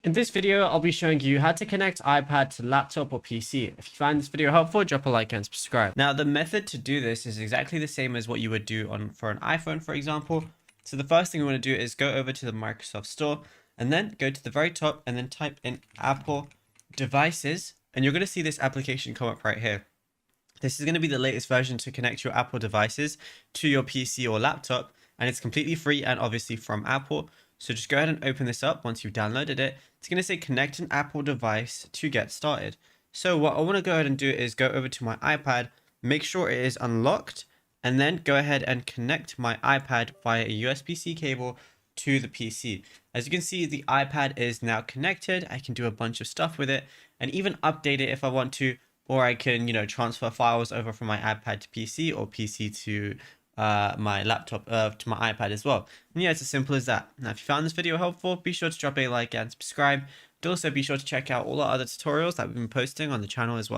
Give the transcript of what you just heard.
In this video, I'll be showing you how to connect iPad to laptop or PC. If you find this video helpful, drop a like and subscribe. Now, the method to do this is exactly the same as what you would do for an iPhone, for example. So the first thing we want to do is go over to the Microsoft Store and then go to the very top and then type in Apple devices. And you're going to see this application come up right here. This is going to be the latest version to connect your Apple devices to your PC or laptop, and it's completely free and obviously from Apple. So just go ahead and open this up once you've downloaded it. It's going to say connect an Apple device to get started. So what I want to go ahead and do is go over to my iPad, make sure it is unlocked, and then go ahead and connect my iPad via a USB-C cable to the PC. As you can see, the iPad is now connected. I can do a bunch of stuff with it and even update it if I want to, or I can, transfer files over from my iPad to PC or PC to my laptop, to my iPad as well. And yeah, it's as simple as that. Now, if you found this video helpful, be sure to drop a like and subscribe. And also be sure to check out all our other tutorials that we've been posting on the channel as well.